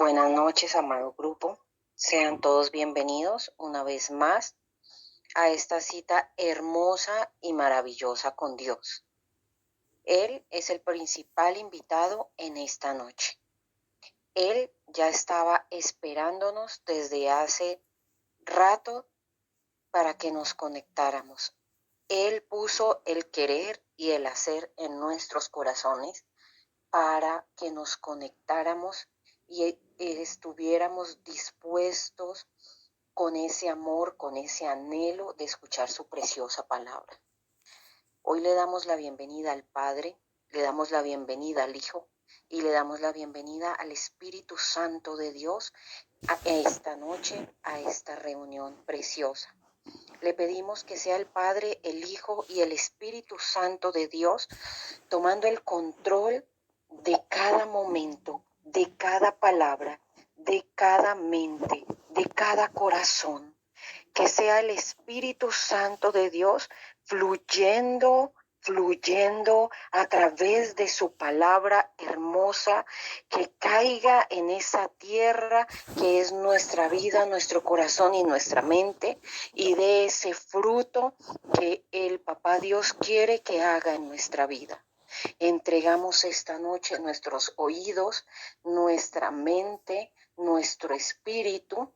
Buenas noches, amado grupo. Sean todos bienvenidos una vez más a esta cita hermosa y maravillosa con Dios. Él es el principal invitado en esta noche. Él ya estaba esperándonos desde hace rato para que nos conectáramos. Él puso el querer y el hacer en nuestros corazones para que nos conectáramos y estuviéramos dispuestos con ese amor, con ese anhelo de escuchar su preciosa palabra. Hoy le damos la bienvenida al Padre, le damos la bienvenida al Hijo y le damos la bienvenida al Espíritu Santo de Dios a esta noche, a esta reunión preciosa. Le pedimos que sea el Padre, el Hijo y el Espíritu Santo de Dios tomando el control de cada momento, de cada palabra, de cada mente, de cada corazón. Que sea el Espíritu Santo de Dios fluyendo a través de su palabra hermosa, que caiga en esa tierra que es nuestra vida, nuestro corazón y nuestra mente, y de ese fruto que el Papá Dios quiere que haga en nuestra vida. Entregamos esta noche nuestros oídos, nuestra mente, nuestro espíritu,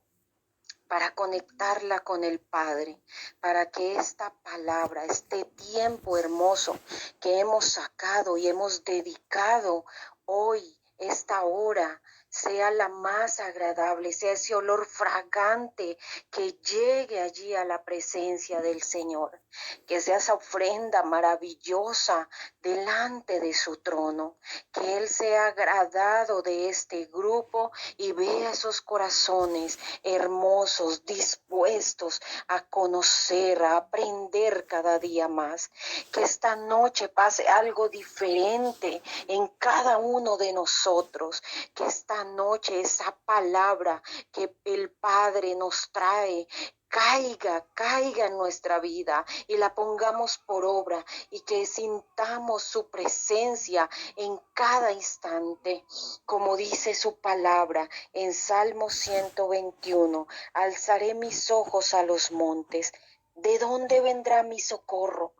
para conectarla con el Padre, para que esta palabra, este tiempo hermoso que hemos sacado y hemos dedicado hoy, esta hora, sea la más agradable, sea ese olor fragante que llegue allí a la presencia del Señor, que sea esa ofrenda maravillosa delante de su trono, que Él sea agradado de este grupo y vea esos corazones hermosos, dispuestos a conocer, a aprender cada día más. Que esta noche pase algo diferente en cada uno de nosotros. Que esta noche esa palabra que el Padre nos trae caiga en nuestra vida y la pongamos por obra y que sintamos su presencia en cada instante. Como dice su palabra en Salmo 121, alzaré mis ojos a los montes. ¿De dónde vendrá mi socorro?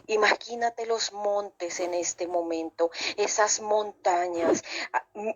Imagínate los montes en este momento, esas montañas.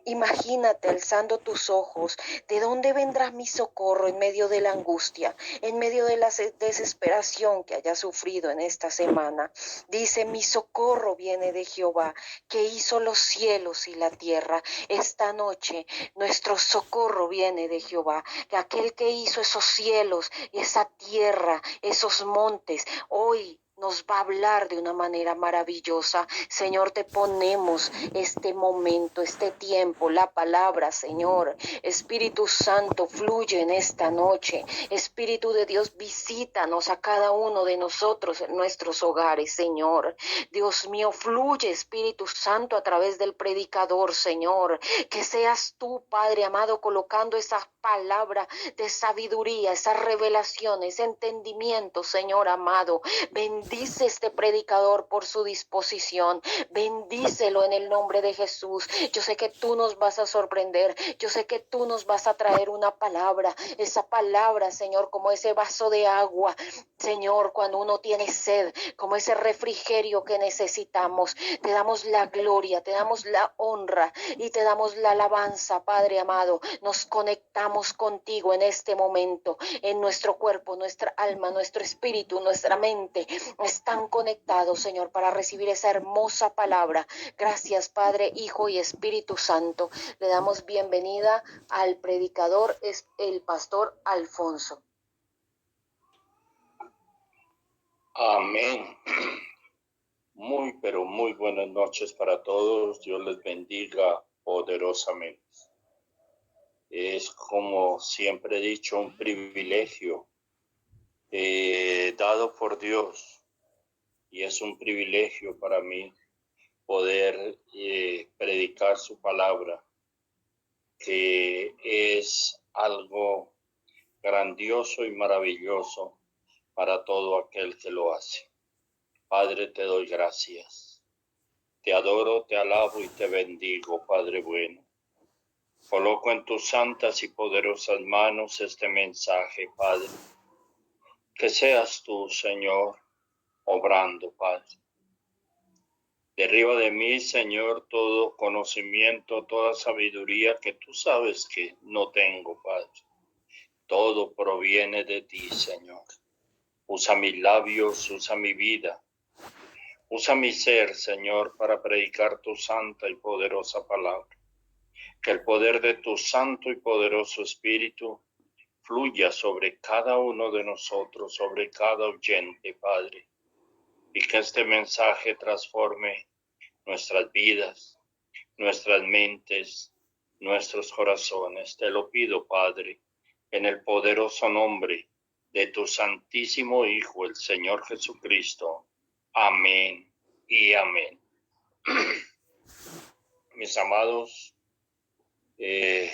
Imagínate alzando tus ojos. ¿De dónde vendrá mi socorro en medio de la angustia, en medio de la desesperación que haya sufrido en esta semana? Dice, mi socorro viene de Jehová, que hizo los cielos y la tierra. Esta noche nuestro socorro viene de Jehová, aquel que hizo esos cielos y esa tierra, esos montes. Hoy nos va a hablar de una manera maravillosa. Señor, te ponemos este momento, este tiempo, la palabra, Señor. Espíritu Santo, fluye en esta noche. Espíritu de Dios, visítanos a cada uno de nosotros en nuestros hogares, Señor. Dios mío, fluye, Espíritu Santo, a través del predicador, Señor. Que seas tú, Padre amado, colocando esa palabra de sabiduría, esa revelación, ese entendimiento, Señor amado. Bendice este predicador por su disposición. Bendícelo en el nombre de Jesús. Yo sé que tú nos vas a sorprender. Yo sé que tú nos vas a traer una palabra. Esa palabra, Señor, como ese vaso de agua. Señor, cuando uno tiene sed, como ese refrigerio que necesitamos. Te damos la gloria, te damos la honra y te damos la alabanza, Padre amado. Nos conectamos contigo en este momento, en nuestro cuerpo, nuestra alma, nuestro espíritu, nuestra mente. Están conectados, Señor, para recibir esa hermosa palabra. Gracias, Padre, Hijo y Espíritu Santo. Le damos bienvenida al predicador, es el pastor Alfonso. Amén. Muy, pero muy buenas noches para todos. Dios les bendiga poderosamente. Es, como siempre he dicho, un privilegio dado por Dios, y es un privilegio para mí poder predicar su palabra, que es algo grandioso y maravilloso para todo aquel que lo hace. Padre, te doy gracias. Te adoro, te alabo y te bendigo, Padre bueno. Coloco en tus santas y poderosas manos este mensaje, Padre. Que seas tú, Señor, obrando, Padre. Derriba de mí, Señor, todo conocimiento, toda sabiduría que tú sabes que no tengo, Padre. Todo proviene de ti, Señor. Usa mis labios, usa mi vida. Usa mi ser, Señor, para predicar tu santa y poderosa palabra. Que el poder de tu santo y poderoso Espíritu fluya sobre cada uno de nosotros, sobre cada oyente, Padre. Y que este mensaje transforme nuestras vidas, nuestras mentes, nuestros corazones. Te lo pido, Padre, en el poderoso nombre de tu Santísimo Hijo, el Señor Jesucristo. Amén y amén. Mis amados,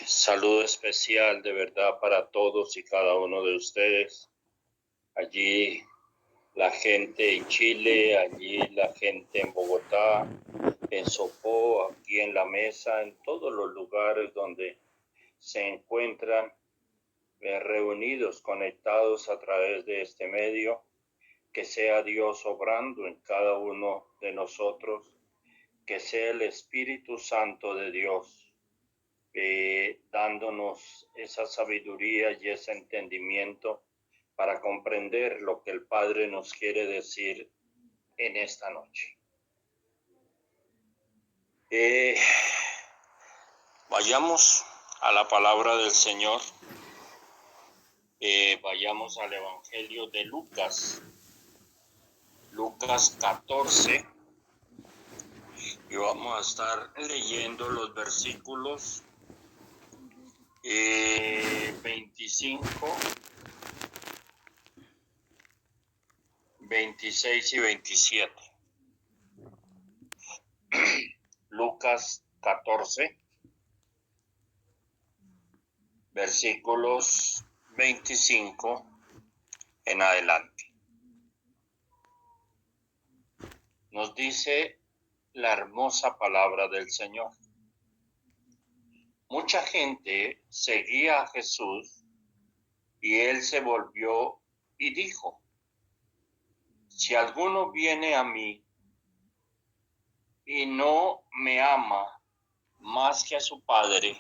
saludo especial de verdad para todos y cada uno de ustedes. Allí la gente en Chile, allí la gente en Bogotá, en Sopó, aquí en la mesa, en todos los lugares donde se encuentran reunidos, conectados a través de este medio. Que sea Dios obrando en cada uno de nosotros, que sea el Espíritu Santo de Dios dándonos esa sabiduría y ese entendimiento para comprender lo que el Padre nos quiere decir en esta noche. Vayamos a la palabra del Señor. Vayamos al Evangelio de Lucas. Lucas 14. Y vamos a estar leyendo los versículos 25, 26 y 27. Lucas 14, versículos 25 en adelante. Nos dice la hermosa palabra del Señor. Mucha gente seguía a Jesús y él se volvió y dijo: si alguno viene a mí y no me ama más que a su padre,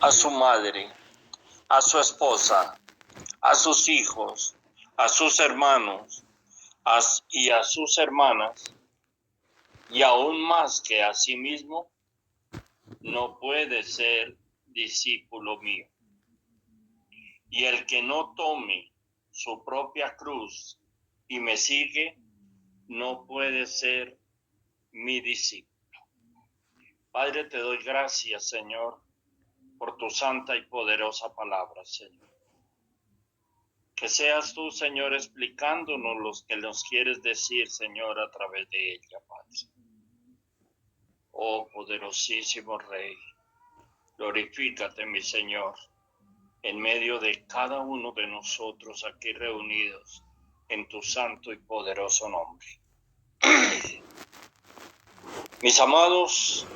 a su madre, a su esposa, a sus hijos, a sus hermanos y a sus hermanas, y aún más que a sí mismo, no puede ser discípulo mío. Y el que no tome su propia cruz y me sigue, no puede ser mi discípulo. Padre, te doy gracias, Señor, por tu santa y poderosa palabra, Señor. Que seas tú, Señor, explicándonos lo que nos quieres decir, Señor, a través de ella, Padre. Oh, poderosísimo Rey, glorifícate, mi Señor, en medio de cada uno de nosotros aquí reunidos en tu santo y poderoso nombre. Mis amados,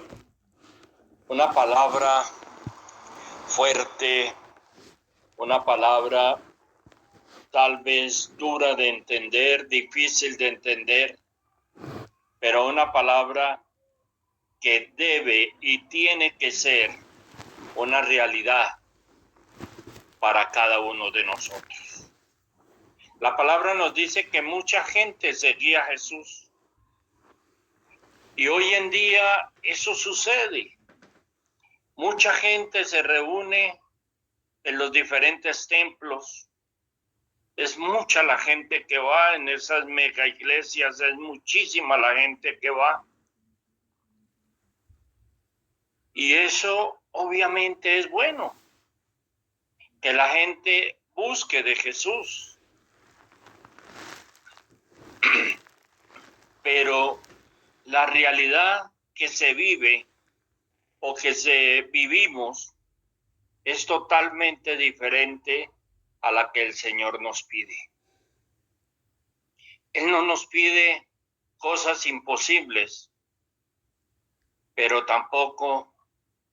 una palabra fuerte, una palabra tal vez dura de entender, difícil de entender, pero una palabra que debe y tiene que ser una realidad para cada uno de nosotros. La palabra nos dice que mucha gente seguía a Jesús. Y hoy en día eso sucede. Mucha gente se reúne en los diferentes templos. Es mucha la gente que va en esas mega iglesias, es muchísima la gente que va. Y eso obviamente es bueno, que la gente busque de Jesús. Pero la realidad que se vive o que vivimos es totalmente diferente a la que el Señor nos pide. Él no nos pide cosas imposibles, pero tampoco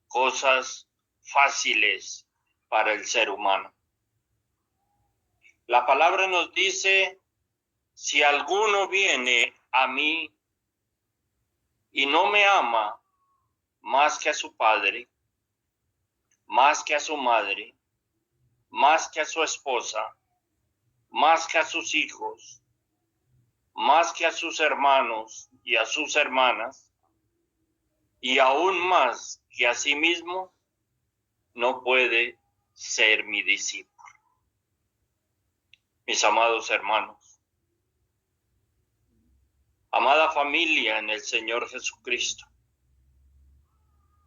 cosas fáciles para el ser humano. La palabra nos dice, si alguno viene a mí y no me ama más que a su padre, más que a su madre, más que a su esposa, más que a sus hijos, más que a sus hermanos y a sus hermanas, y aún más que a sí mismo, no puede ser mi discípulo. Mis amados hermanos, amada familia en el Señor Jesucristo,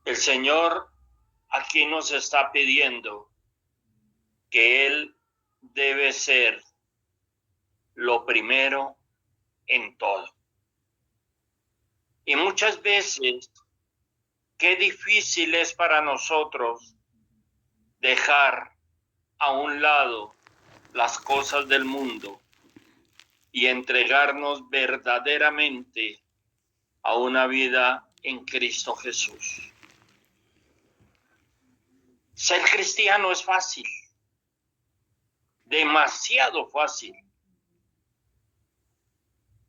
el Señor aquí nos está pidiendo que Él debe ser lo primero en todo. Y muchas veces, qué difícil es para nosotros dejar a un lado las cosas del mundo y entregarnos verdaderamente a una vida en Cristo Jesús. Ser cristiano es fácil, demasiado fácil.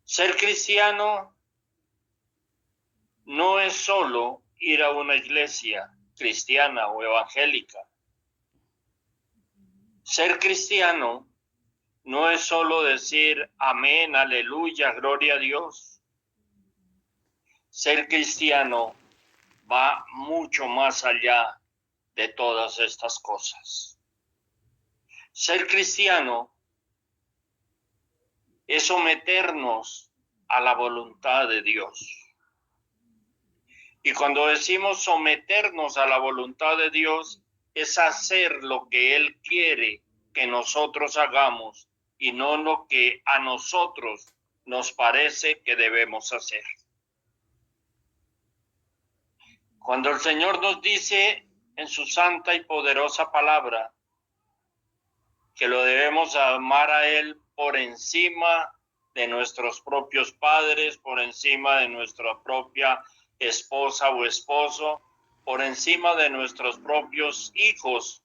Ser cristiano no es solo ir a una iglesia cristiana o evangélica. Ser cristiano no es solo decir amén, aleluya, gloria a Dios. Ser cristiano va mucho más allá de todas estas cosas. Ser cristiano es someternos a la voluntad de Dios. Y cuando decimos someternos a la voluntad de Dios, es hacer lo que Él quiere que nosotros hagamos y no lo que a nosotros nos parece que debemos hacer. Cuando el Señor nos dice en su santa y poderosa palabra que lo debemos amar a Él por encima de nuestros propios padres, por encima de nuestra propia esposa o esposo, por encima de nuestros propios hijos,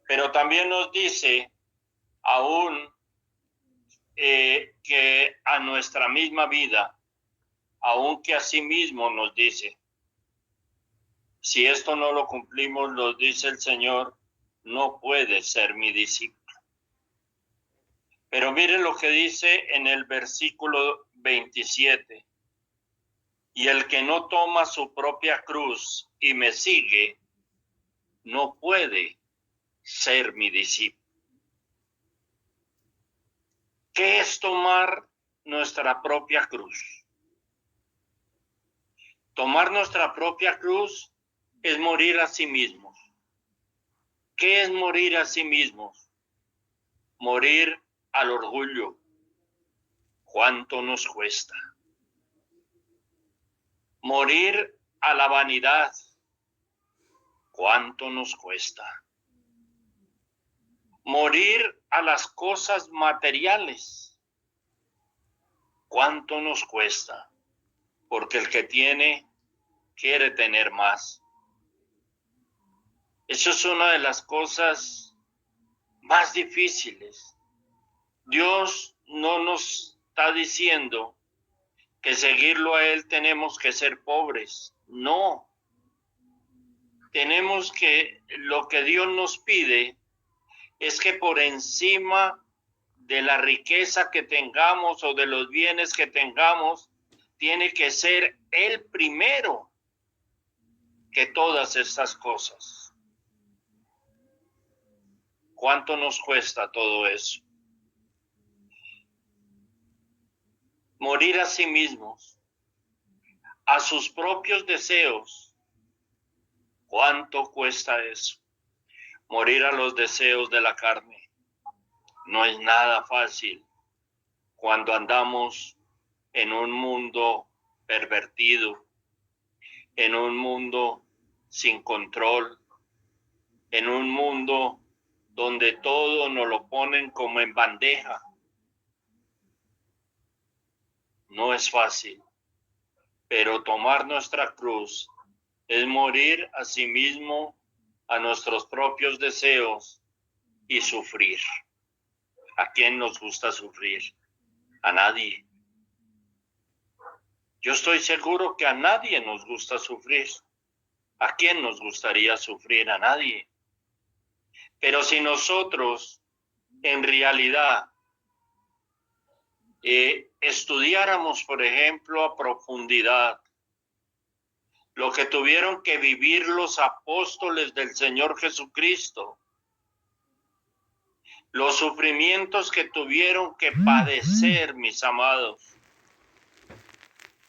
pero también nos dice aún que a nuestra misma vida, aún que a sí mismo nos dice, si esto no lo cumplimos, nos dice el Señor, no puede ser mi discípulo. Pero miren lo que dice en el versículo 27. Y el que no toma su propia cruz y me sigue, no puede ser mi discípulo. ¿Qué es tomar nuestra propia cruz? Tomar nuestra propia cruz es morir a sí mismos. ¿Qué es morir a sí mismos? Morir al orgullo. ¿Cuánto nos cuesta? Morir a la vanidad. ¿Cuánto nos cuesta? Morir a las cosas materiales. ¿Cuánto nos cuesta? Porque el que tiene quiere tener más. Eso es una de las cosas más difíciles. Dios no nos está diciendo que seguirlo a Él tenemos que ser pobres. No. Tenemos que, lo que Dios nos pide es que por encima de la riqueza que tengamos o de los bienes que tengamos, tiene que ser Él primero que todas estas cosas. ¿Cuánto nos cuesta todo eso? Morir a sí mismos, a sus propios deseos. ¿Cuánto cuesta eso? Morir a los deseos de la carne. No es nada fácil cuando andamos en un mundo pervertido, en un mundo sin control, en un mundo donde todo nos lo ponen como en bandeja. No es fácil, pero tomar nuestra cruz es morir a sí mismo a nuestros propios deseos y sufrir. ¿A quién nos gusta sufrir? A nadie. Yo estoy seguro que a nadie nos gusta sufrir. ¿A quién nos gustaría sufrir? A nadie. Pero si nosotros en realidad estudiáramos, por ejemplo, a profundidad lo que tuvieron que vivir los apóstoles del Señor Jesucristo, los sufrimientos que tuvieron que padecer, mis amados.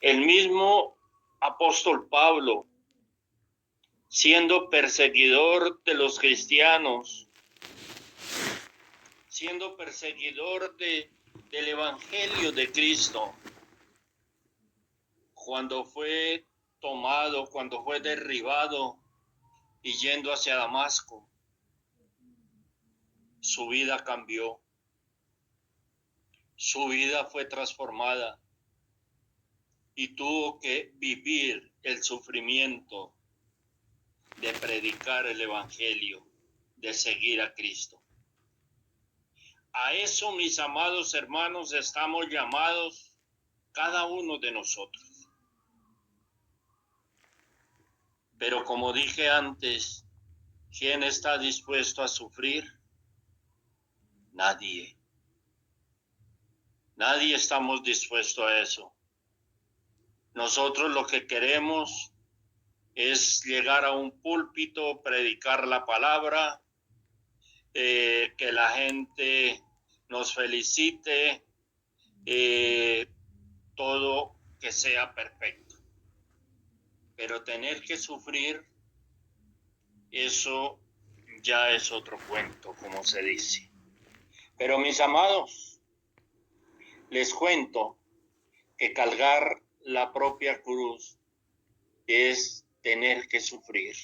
El mismo apóstol Pablo, siendo perseguidor de los cristianos, siendo perseguidor del Evangelio de Cristo, cuando fue tomado, cuando fue derribado y yendo hacia Damasco, su vida cambió, su vida fue transformada y tuvo que vivir el sufrimiento de predicar el Evangelio, de seguir a Cristo. A eso, mis amados hermanos, estamos llamados cada uno de nosotros. Pero como dije antes, ¿quién está dispuesto a sufrir? Nadie. Nadie estamos dispuestos a eso. Nosotros lo que queremos es llegar a un púlpito, predicar la palabra, que la gente nos felicite, todo que sea perfecto. Pero tener que sufrir, eso ya es otro cuento, como se dice. Pero mis amados, les cuento que cargar la propia cruz es tener que sufrir.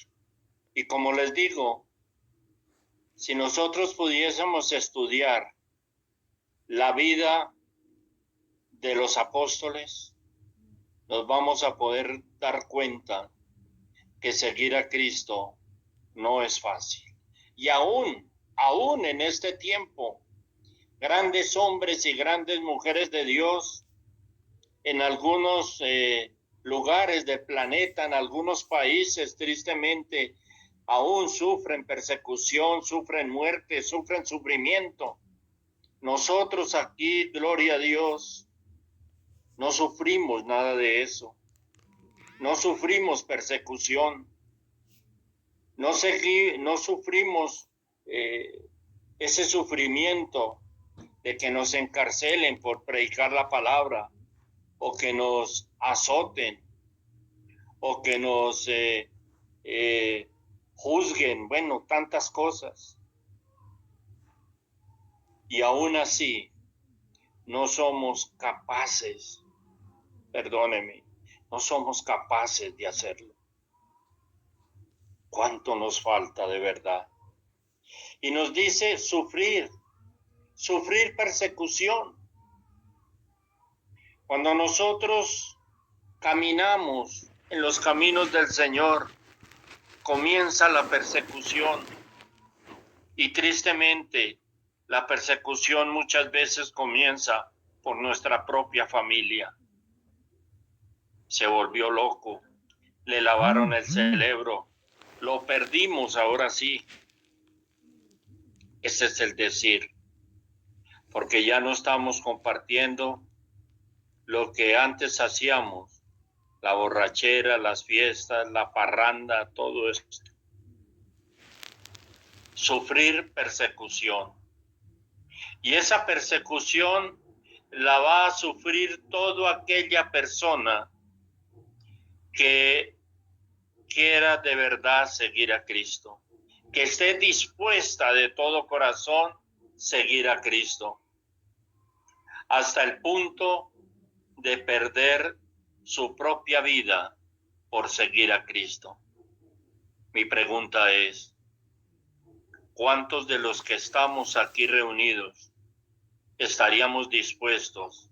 Y como les digo, si nosotros pudiésemos estudiar la vida de los apóstoles, nos vamos a poder dar cuenta que seguir a Cristo no es fácil. Y aún en este tiempo, grandes hombres y grandes mujeres de Dios en algunos lugares del planeta, en algunos países, tristemente, aún sufren persecución, sufren muerte, sufren sufrimiento. Nosotros aquí, gloria a Dios, no sufrimos nada de eso. No sufrimos persecución. No sufrimos ese sufrimiento de que nos encarcelen por predicar la palabra, o que nos azoten, o que nos juzguen, bueno, tantas cosas. Y aún así, no somos capaces, perdóneme, no somos capaces de hacerlo. ¿Cuánto nos falta de verdad? Y nos dice sufrir persecución. Cuando nosotros caminamos en los caminos del Señor, comienza la persecución. Y tristemente, la persecución muchas veces comienza por nuestra propia familia. Se volvió loco, le lavaron el cerebro, lo perdimos ahora sí. Ese es el decir, porque ya no estamos compartiendo lo que antes hacíamos, la borrachera, las fiestas, la parranda, todo esto. Sufrir persecución. Y esa persecución la va a sufrir toda aquella persona que quiera de verdad seguir a Cristo, que esté dispuesta de todo corazón seguir a Cristo, hasta el punto de perder su propia vida por seguir a Cristo. Mi pregunta es, ¿cuántos de los que estamos aquí reunidos estaríamos dispuestos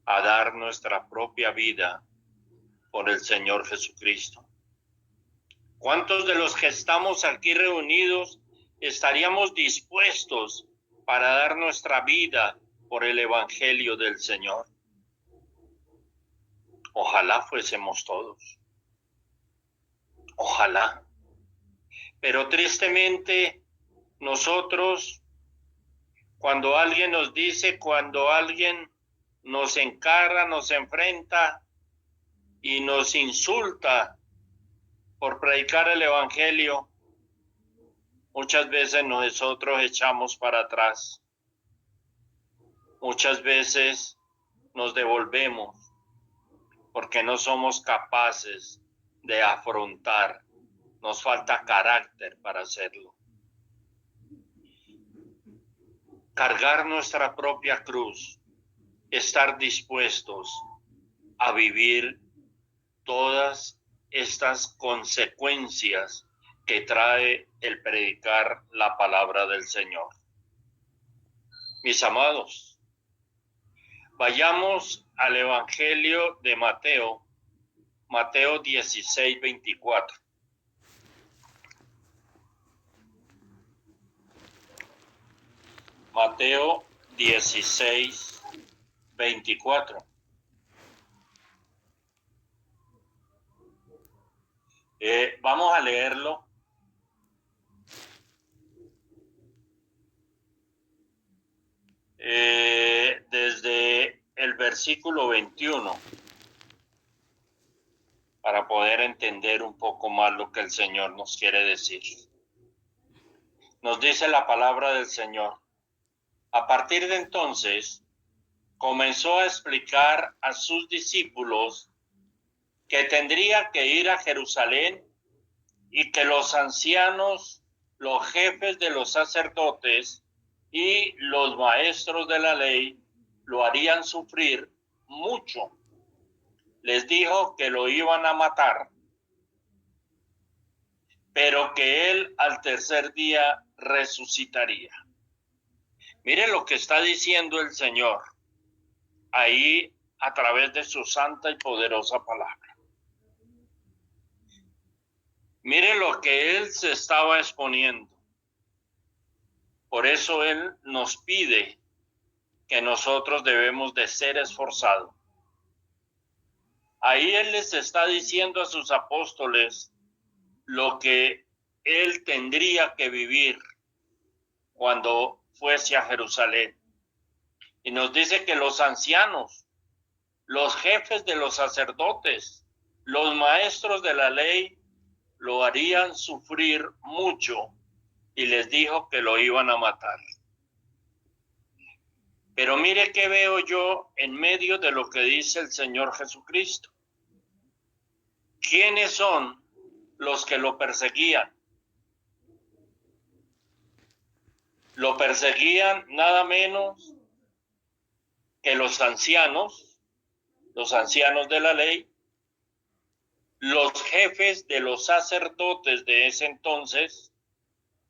a dar nuestra propia vida por el Señor Jesucristo? ¿Cuántos de los que estamos aquí reunidos estaríamos dispuestos para dar nuestra vida por el Evangelio del Señor? Ojalá fuésemos todos. Ojalá. Pero tristemente nosotros, cuando alguien nos dice, cuando alguien nos encara, nos enfrenta y nos insulta por predicar el Evangelio, muchas veces nosotros echamos para atrás. Muchas veces nos devolvemos porque no somos capaces de afrontar. Nos falta carácter para hacerlo. Cargar nuestra propia cruz, estar dispuestos a vivir todas estas consecuencias que trae el predicar la palabra del Señor. Mis amados, vayamos al Evangelio de Mateo, Mateo 16, 24. Mateo 16, 24. Vamos a leerlo. Desde el versículo 21, para poder entender un poco más lo que el Señor nos quiere decir. Nos dice la palabra del Señor. A partir de entonces, comenzó a explicar a sus discípulos que tendría que ir a Jerusalén y que los ancianos, los jefes de los sacerdotes y los maestros de la ley lo harían sufrir mucho. Les dijo que lo iban a matar, pero que él al tercer día resucitaría. Mire lo que está diciendo el Señor ahí a través de su santa y poderosa palabra. Mire lo que él se estaba exponiendo. Por eso él nos pide que nosotros debemos de ser esforzados. Ahí él les está diciendo a sus apóstoles lo que él tendría que vivir cuando fuese a Jerusalén. Y nos dice que los ancianos, los jefes de los sacerdotes, los maestros de la ley, lo harían sufrir mucho y les dijo que lo iban a matar. Pero mire qué veo yo en medio de lo que dice el Señor Jesucristo. ¿Quiénes son los que lo perseguían? Lo perseguían nada menos que los ancianos de la ley, los jefes de los sacerdotes de ese entonces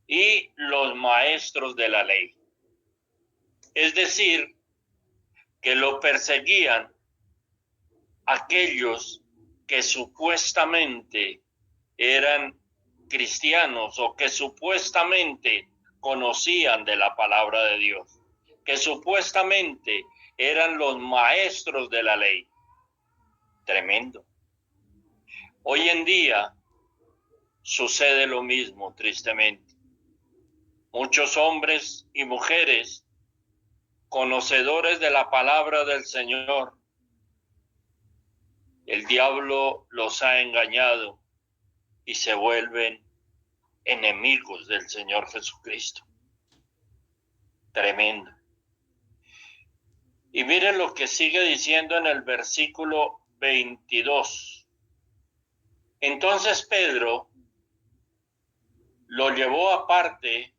y los maestros de la ley. Es decir, que lo perseguían aquellos que supuestamente eran cristianos o que supuestamente conocían de la palabra de Dios, que supuestamente eran los maestros de la ley. Tremendo. Hoy en día sucede lo mismo, tristemente. Muchos hombres y mujeres conocedores de la palabra del Señor, el diablo los ha engañado y se vuelven enemigos del Señor Jesucristo. Tremendo. Y miren lo que sigue diciendo en el versículo 22. Entonces Pedro lo llevó aparte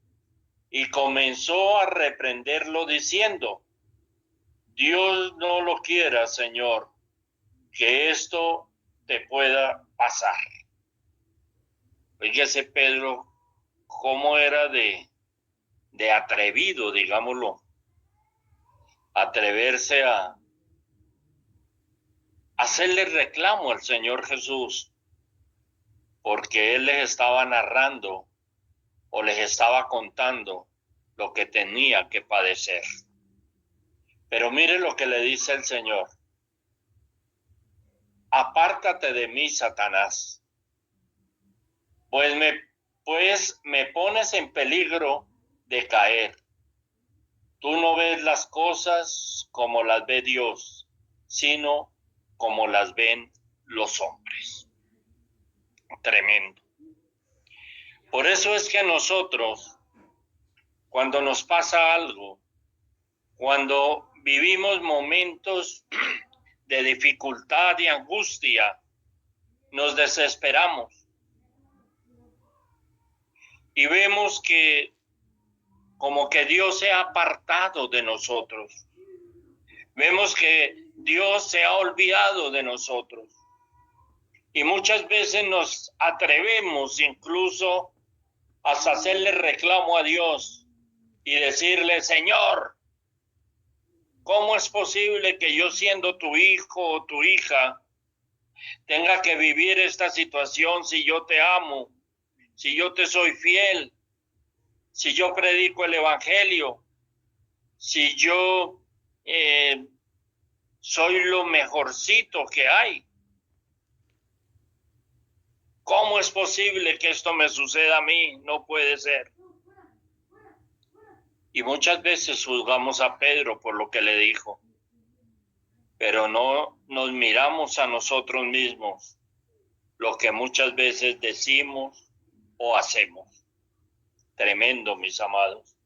y comenzó a reprenderlo diciendo: Dios no lo quiera, Señor, que esto te pueda pasar. Fíjese Pedro cómo era de atrevido, digámoslo, atreverse a hacerle reclamo al Señor Jesús. porque él les estaba narrando o les estaba contando lo que tenía que padecer. Pero mire lo que le dice el Señor. Apártate de mí, Satanás, pues me pones en peligro de caer. Tú no ves las cosas como las ve Dios, sino como las ven los hombres. Tremendo. Por eso es que nosotros, cuando nos pasa algo, cuando vivimos momentos de dificultad y angustia, nos desesperamos y vemos que como que Dios se ha apartado de nosotros. Vemos que Dios se ha olvidado de nosotros. Y muchas veces nos atrevemos incluso hasta hacerle reclamo a Dios y decirle: Señor, ¿cómo es posible que yo, siendo tu hijo o tu hija, tenga que vivir esta situación si yo te amo, si yo te soy fiel, si yo predico el evangelio, si yo soy lo mejorcito que hay? ¿Cómo es posible que esto me suceda a mí? No puede ser. Y muchas veces juzgamos a Pedro por lo que le dijo, pero no nos miramos a nosotros mismos lo que muchas veces decimos o hacemos. Tremendo, mis amados.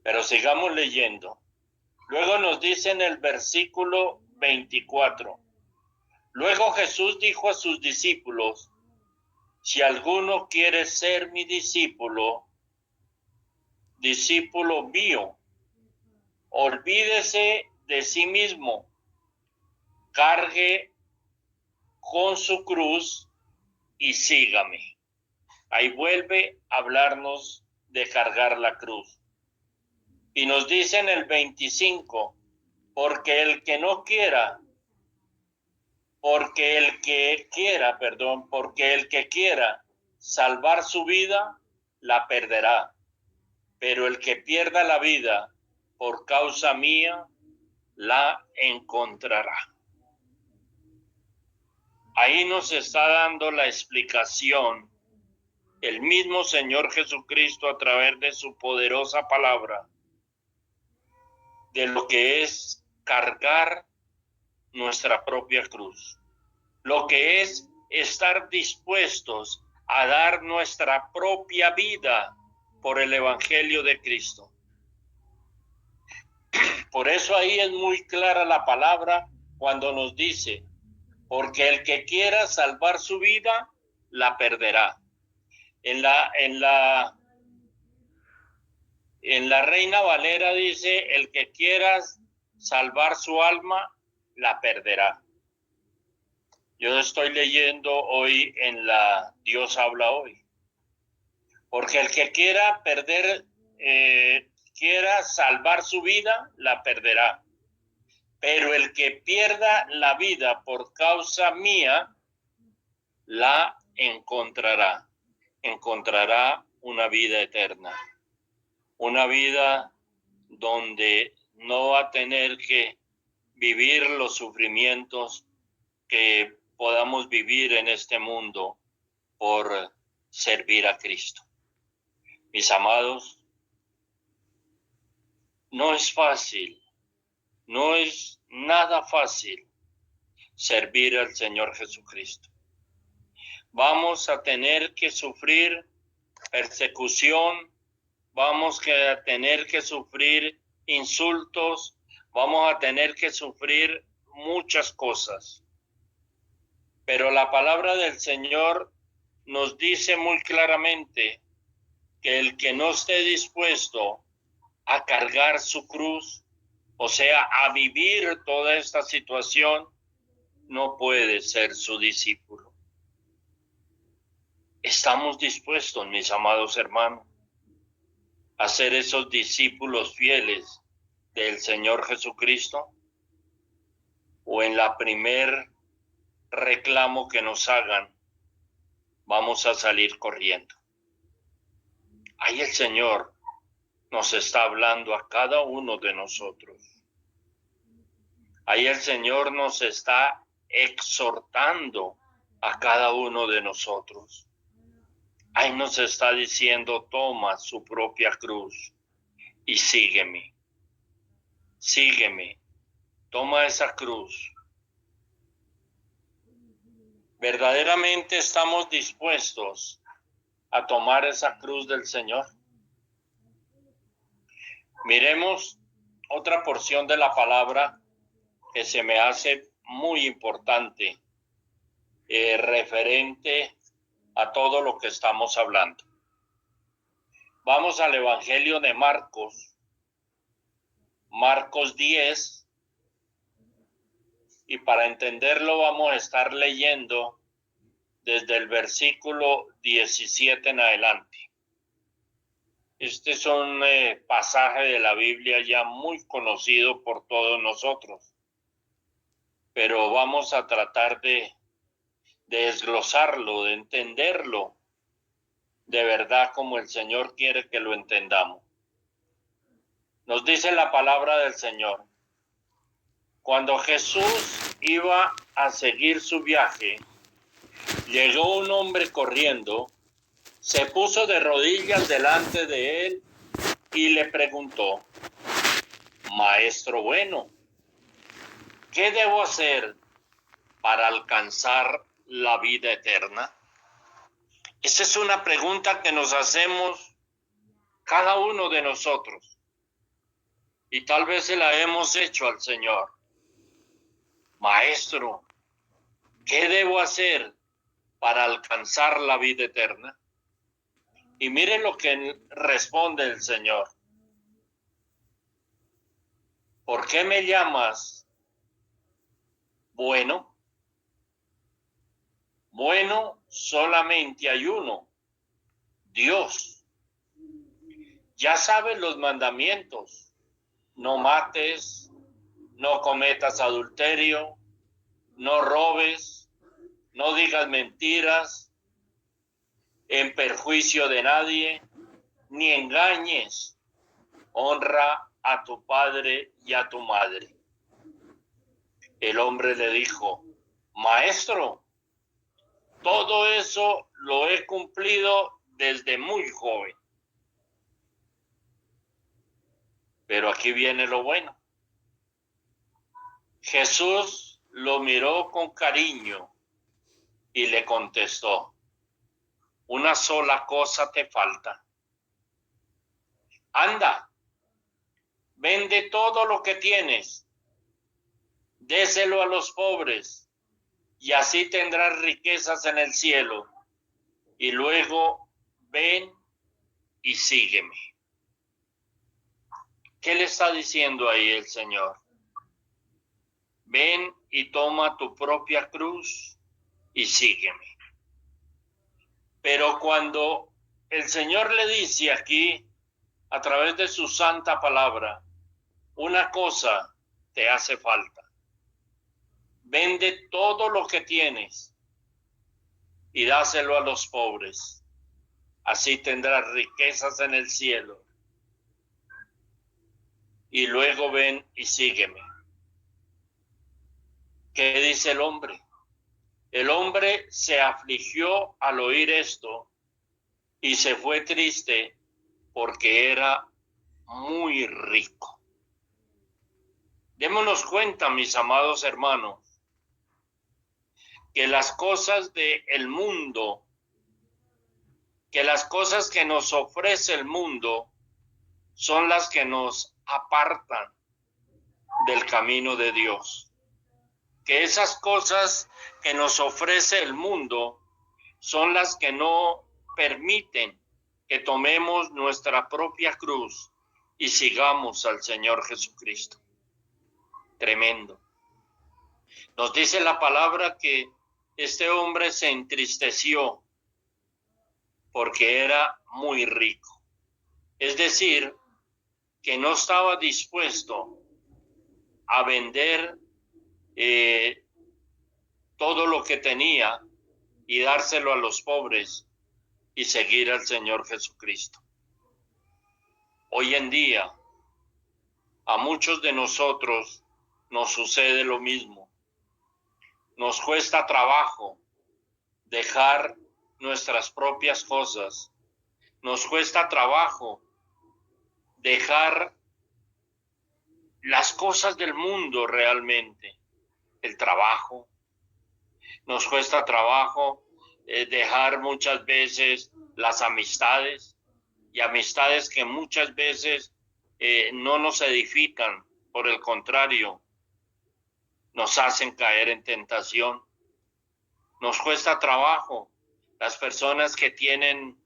Pero sigamos leyendo. Luego nos dice en el versículo 24. Luego Jesús dijo a sus discípulos: si alguno quiere ser mi discípulo mío, olvídese de sí mismo, cargue con su cruz y sígame. Ahí vuelve a hablarnos de cargar la cruz. Y nos dice en el 25, porque el que quiera salvar su vida, la perderá. Pero el que pierda la vida por causa mía, la encontrará. Ahí nos está dando la explicación el mismo Señor Jesucristo a través de su poderosa palabra de lo que es cargar nuestra propia cruz, lo que es estar dispuestos a dar nuestra propia vida por el Evangelio de Cristo. Por eso ahí es muy clara la palabra cuando nos dice: porque el que quiera salvar su vida, la perderá. En la Reina Valera dice: el que quiera salvar su alma, la perderá. Yo estoy leyendo hoy en la Dios habla hoy. Porque el que quiera quiera salvar su vida, la perderá. Pero el que pierda la vida por causa mía, la encontrará. Encontrará una vida eterna. Una vida donde no va a tener que vivir los sufrimientos que podamos vivir en este mundo por servir a Cristo. Mis amados, no es fácil, no es nada fácil servir al Señor Jesucristo. Vamos a tener que sufrir persecución, vamos a tener que sufrir insultos, vamos a tener que sufrir muchas cosas. Pero la palabra del Señor nos dice muy claramente que el que no esté dispuesto a cargar su cruz, o sea, a vivir toda esta situación, no puede ser su discípulo. ¿Estamos dispuestos, mis amados hermanos, a ser esos discípulos fieles del Señor Jesucristo? ¿O en la primer reclamo que nos hagan, vamos a salir corriendo. Ahí el Señor nos está hablando a cada uno de nosotros. Ahí el Señor nos está exhortando a cada uno de nosotros. Ahí nos está diciendo, toma su propia cruz y sígueme. Sígueme. Toma esa cruz. ¿Verdaderamente estamos dispuestos a tomar esa cruz del Señor? Miremos otra porción de la palabra que se me hace muy importante, referente a todo lo que estamos hablando. Vamos al Evangelio de Marcos, Marcos 10, y para entenderlo vamos a estar leyendo desde el versículo 17 en adelante. Este es un pasaje de la Biblia ya muy conocido por todos nosotros, pero vamos a tratar de desglosarlo, de entenderlo de verdad como el Señor quiere que lo entendamos. Nos dice la palabra del Señor: cuando Jesús iba a seguir su viaje, llegó un hombre corriendo, se puso de rodillas delante de él y le preguntó: Maestro bueno, ¿qué debo hacer para alcanzar la vida eterna? Esa es una pregunta que nos hacemos cada uno de nosotros, y tal vez se la hemos hecho al Señor. Maestro, ¿qué debo hacer para alcanzar la vida eterna? Y mire lo que responde el Señor: ¿por qué me llamas bueno? Bueno, solamente hay uno, Dios. Ya sabes los mandamientos: no mates, no cometas adulterio, no robes, no digas mentiras en perjuicio de nadie, ni engañes, honra a tu padre y a tu madre. El hombre le dijo: Maestro, todo eso lo he cumplido desde muy joven. Pero aquí viene lo bueno. Jesús lo miró con cariño y le contestó: una sola cosa te falta. Anda, vende todo lo que tienes, déselo a los pobres, y así tendrás riquezas en el cielo, y luego ven y sígueme. ¿Qué le está diciendo ahí el Señor? Ven y toma tu propia cruz y sígueme. Pero cuando el Señor le dice aquí, a través de su santa palabra, una cosa te hace falta: vende todo lo que tienes y dáselo a los pobres, así tendrás riquezas en el cielo, y luego ven y sígueme. ¿Qué dice el hombre? El hombre se afligió al oír esto y se fue triste porque era muy rico. Démonos cuenta, mis amados hermanos, que las cosas del mundo, que las cosas que nos ofrece el mundo son las que nos apartan del camino de Dios. Que esas cosas que nos ofrece el mundo son las que no permiten que tomemos nuestra propia cruz y sigamos al Señor Jesucristo. Tremendo. Nos dice la palabra que este hombre se entristeció porque era muy rico. Es decir, que no estaba dispuesto a vender todo lo que tenía y dárselo a los pobres y seguir al Señor Jesucristo. Hoy en día, a muchos de nosotros nos sucede lo mismo. Nos cuesta trabajo dejar nuestras propias cosas. Nos cuesta trabajo dejar las cosas del mundo realmente. El trabajo. Nos cuesta trabajo dejar muchas veces las amistades, y amistades que muchas veces no nos edifican, por el contrario, nos hacen caer en tentación. Nos cuesta trabajo las personas que tienen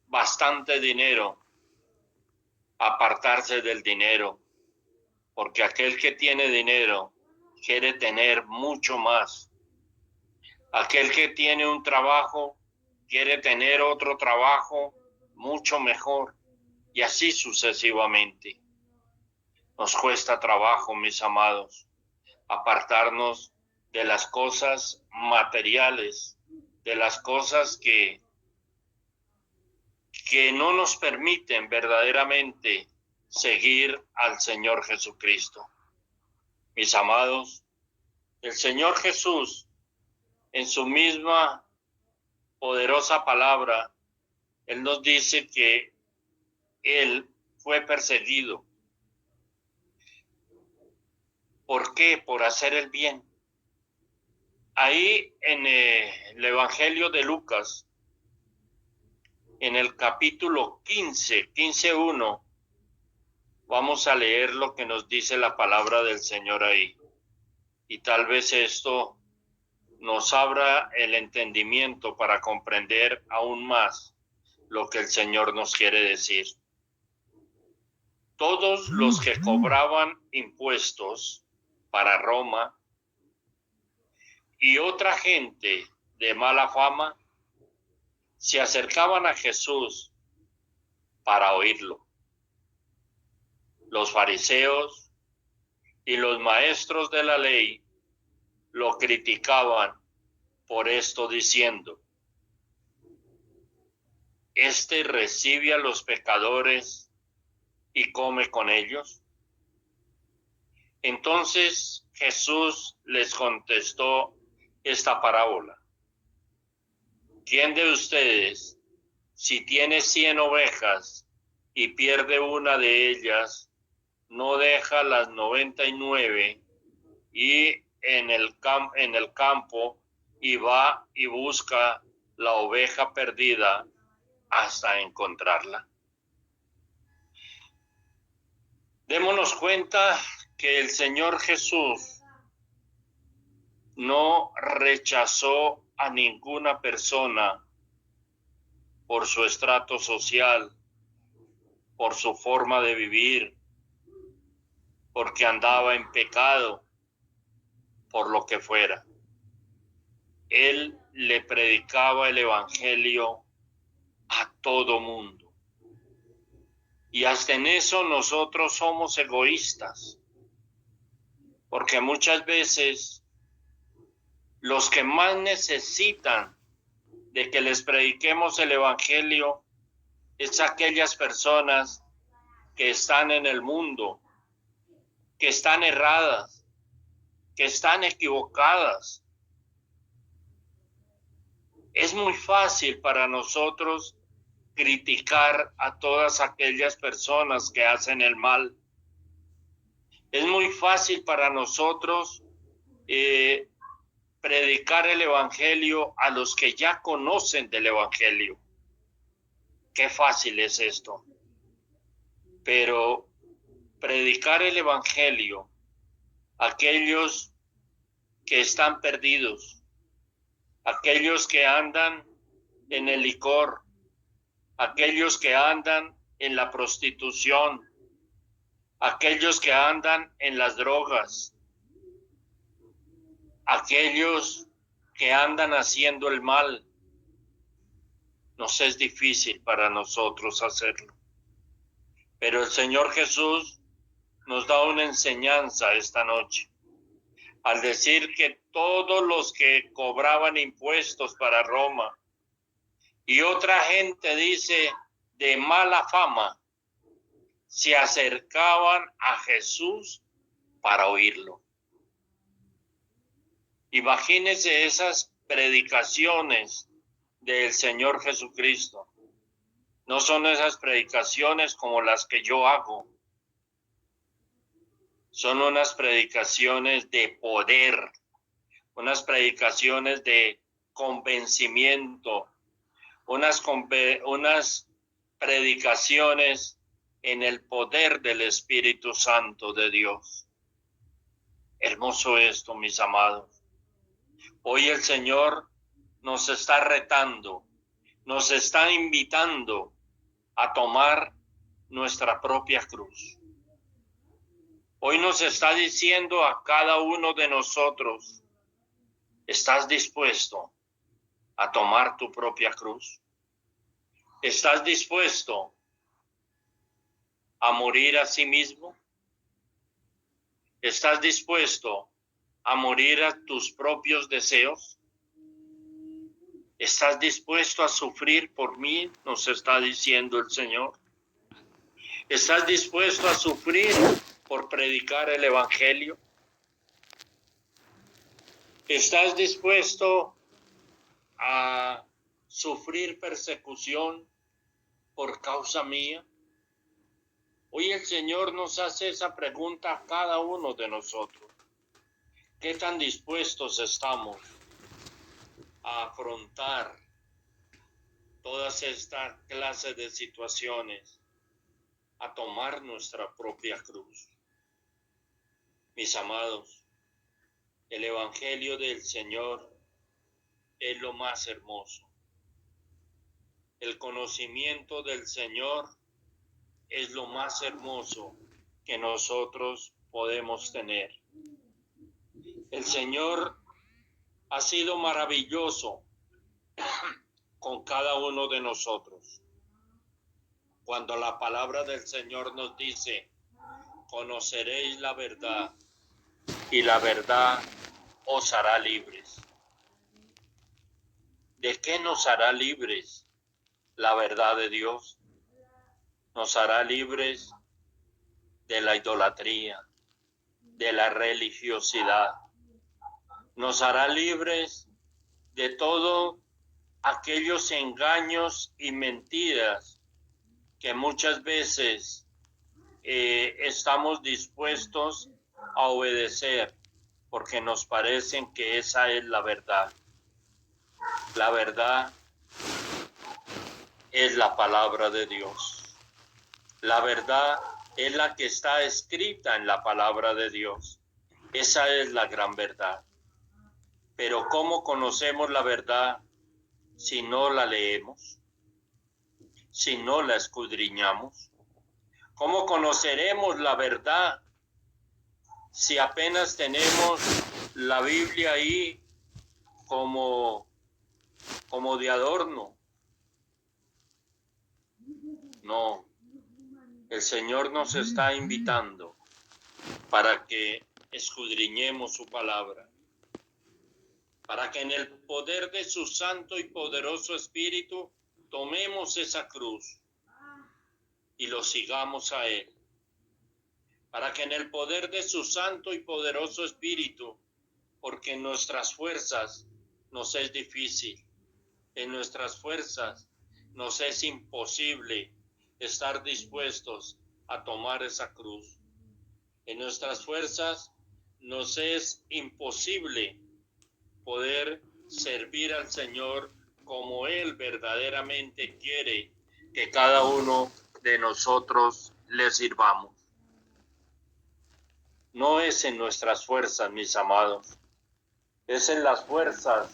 bastante dinero apartarse del dinero, porque aquel que tiene dinero quiere tener mucho más. Aquel que tiene un trabajo quiere tener otro trabajo mucho mejor, y así sucesivamente. Nos cuesta trabajo, mis amados, apartarnos de las cosas materiales, de las cosas que no nos permiten verdaderamente seguir al Señor Jesucristo. Mis amados, el Señor Jesús, en su misma poderosa palabra, Él nos dice que Él fue perseguido. ¿Por qué? Por hacer el bien. Ahí en el Evangelio de Lucas, en el capítulo 15:1, vamos a leer lo que nos dice la palabra del Señor ahí. Y tal vez esto nos abra el entendimiento para comprender aún más lo que el Señor nos quiere decir. Todos los que cobraban impuestos para Roma y otra gente de mala fama se acercaban a Jesús para oírlo. Los fariseos y los maestros de la ley lo criticaban por esto, diciendo: ¿Este recibe a los pecadores y come con ellos? Entonces Jesús les contestó esta parábola: ¿Quién de ustedes, si tiene 100 ovejas y pierde una de ellas, no deja las 99 y en el campo y va y busca la oveja perdida hasta encontrarla? Démonos cuenta que el Señor Jesús no rechazó a ninguna persona por su estrato social, por su forma de vivir, porque andaba en pecado, por lo que fuera. Él le predicaba el evangelio a todo mundo. Y hasta en eso nosotros somos egoístas, porque muchas veces los que más necesitan de que les prediquemos el evangelio es aquellas personas que están en el mundo, que están erradas, que están equivocadas. Es muy fácil para nosotros criticar a todas aquellas personas que hacen el mal. Es muy fácil para nosotros predicar el evangelio a los que ya conocen del evangelio. Qué fácil es esto. Pero predicar el evangelio a aquellos que están perdidos, aquellos que andan en el licor, aquellos que andan en la prostitución, aquellos que andan en las drogas, aquellos que andan haciendo el mal, nos es difícil para nosotros hacerlo. Pero el Señor Jesús nos da una enseñanza esta noche. al decir que todos los que cobraban impuestos para Roma y otra gente dice de mala fama, se acercaban a Jesús para oírlo. Imagínense esas predicaciones del Señor Jesucristo. No son esas predicaciones como las que yo hago. Son unas predicaciones de poder, unas predicaciones de convencimiento, unas predicaciones en el poder del Espíritu Santo de Dios. Hermoso esto, mis amados. Hoy el Señor nos está retando, nos está invitando a tomar nuestra propia cruz. Hoy nos está diciendo a cada uno de nosotros, ¿estás dispuesto a tomar tu propia cruz? ¿Estás dispuesto a morir a sí mismo? ¿Estás dispuesto a morir a tus propios deseos? ¿Estás dispuesto a sufrir por mí? Nos está diciendo el Señor. ¿Estás dispuesto a sufrir por predicar el Evangelio? ¿Estás dispuesto a sufrir persecución por causa mía? Hoy el Señor nos hace esa pregunta a cada uno de nosotros. ¿Qué tan dispuestos estamos a afrontar todas estas clases de situaciones, a tomar nuestra propia cruz? Mis amados, el Evangelio del Señor es lo más hermoso. El conocimiento del Señor es lo más hermoso que nosotros podemos tener. El Señor ha sido maravilloso con cada uno de nosotros. Cuando la palabra del Señor nos dice, conoceréis la verdad y la verdad os hará libres. ¿De qué nos hará libres la verdad de Dios? Nos hará libres de la idolatría, de la religiosidad. Nos hará libres de todos aquellos engaños y mentiras que muchas veces estamos dispuestos a obedecer porque nos parecen que esa es la verdad. La verdad es la palabra de Dios. La verdad es la que está escrita en la palabra de Dios. Esa es la gran verdad. Pero ¿cómo conocemos la verdad si no la leemos? Si no la escudriñamos. ¿Cómo conoceremos la verdad si apenas tenemos la Biblia ahí como de adorno? No, el Señor nos está invitando para que escudriñemos su palabra, para que en el poder de su santo y poderoso Espíritu tomemos esa cruz y lo sigamos a Él, para que en el poder de su santo y poderoso Espíritu, porque en nuestras fuerzas nos es difícil, en nuestras fuerzas nos es imposible estar dispuestos a tomar esa cruz. En nuestras fuerzas nos es imposible poder servir al Señor como Él verdaderamente quiere que cada uno de nosotros le sirvamos. No es en nuestras fuerzas, mis amados, es en las fuerzas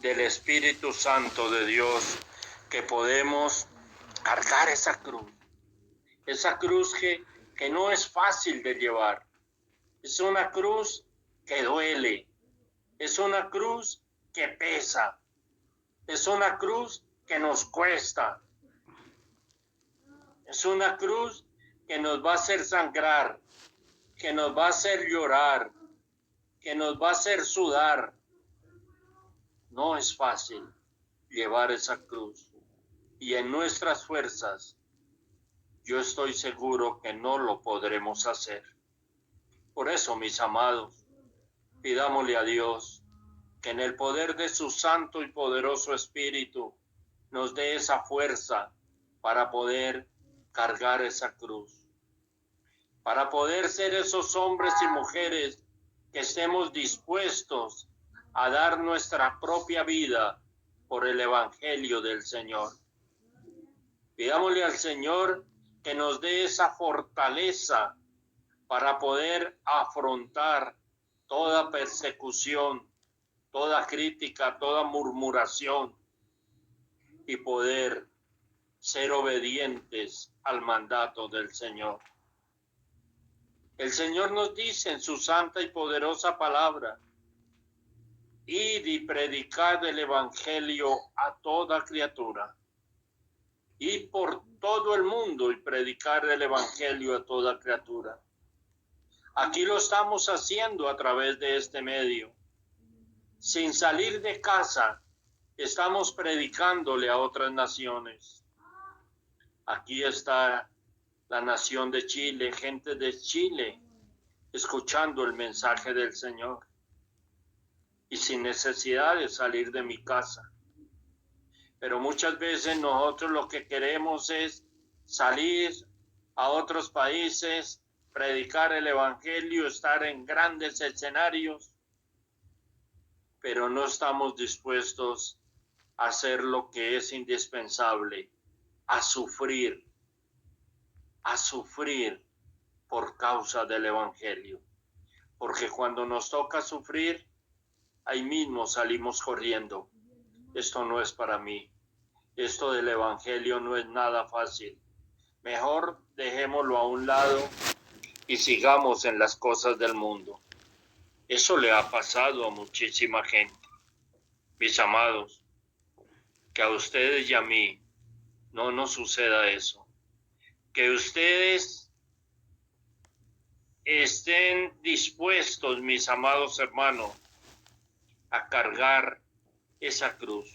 del Espíritu Santo de Dios que podemos cargar esa cruz que no es fácil de llevar. Es una cruz que duele, es una cruz que pesa, es una cruz que nos cuesta, es una cruz que nos va a hacer sangrar, que nos va a hacer llorar, que nos va a hacer sudar. No es fácil llevar esa cruz. Y en nuestras fuerzas, yo estoy seguro que no lo podremos hacer. Por eso, mis amados, pidámosle a Dios que en el poder de su santo y poderoso Espíritu nos dé esa fuerza para poder cargar esa cruz, para poder ser esos hombres y mujeres que estemos dispuestos a dar nuestra propia vida por el Evangelio del Señor. Pidámosle al Señor que nos dé esa fortaleza para poder afrontar toda persecución, toda crítica, toda murmuración y poder ser obedientes al mandato del Señor. El Señor nos dice en su santa y poderosa palabra: id y predicad el Evangelio a toda criatura. Id por todo el mundo y predicar el Evangelio a toda criatura. Aquí lo estamos haciendo a través de este medio. Sin salir de casa, estamos predicándole a otras naciones. Aquí está la nación de Chile, gente de Chile, escuchando el mensaje del Señor. Y sin necesidad de salir de mi casa. Pero muchas veces nosotros lo que queremos es salir a otros países, predicar el Evangelio, estar en grandes escenarios, pero no estamos dispuestos a hacer lo que es indispensable, a sufrir por causa del Evangelio. Porque cuando nos toca sufrir, ahí mismo salimos corriendo. Esto no es para mí. Esto del Evangelio no es nada fácil. Mejor dejémoslo a un lado y sigamos en las cosas del mundo. Eso le ha pasado a muchísima gente. Mis amados, que a ustedes y a mí no nos suceda eso. Que ustedes estén dispuestos, mis amados hermanos, a cargar esa cruz,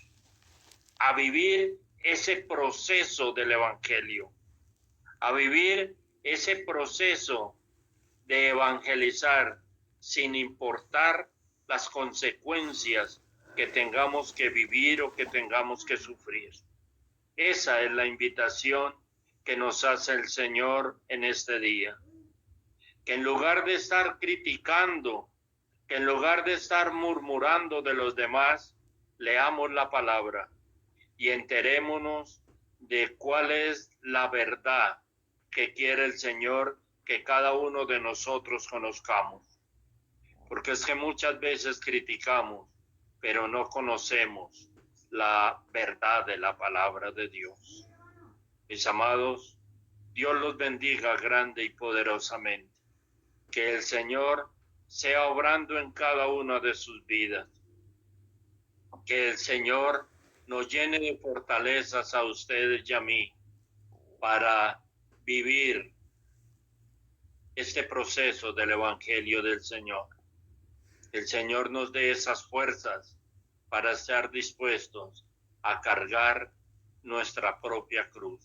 a vivir ese proceso del Evangelio, a vivir ese proceso de evangelizar sin importar las consecuencias que tengamos que vivir o que tengamos que sufrir. Esa es la invitación que nos hace el Señor en este día. Que en lugar de estar criticando, que en lugar de estar murmurando de los demás, leamos la palabra y enterémonos de cuál es la verdad que quiere el Señor que cada uno de nosotros conozcamos. Porque es que muchas veces criticamos, pero no conocemos la verdad de la palabra de Dios. Mis amados, Dios los bendiga grande y poderosamente. Que el Señor sea obrando en cada una de sus vidas. Que el Señor nos llene de fortalezas a ustedes y a mí para vivir este proceso del Evangelio del Señor. El Señor nos dé esas fuerzas para estar dispuestos a cargar nuestra propia cruz.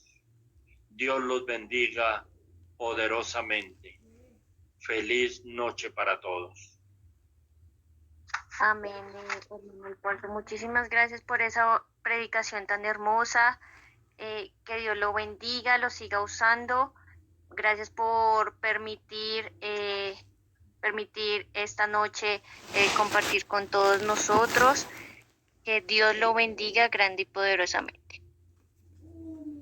Dios los bendiga poderosamente. Feliz noche para todos. Amén, hermano Alfonso. Muchísimas gracias por esa predicación tan hermosa. Que Dios lo bendiga, lo siga usando. Gracias por permitir esta noche compartir con todos nosotros. Que Dios lo bendiga grande y poderosamente.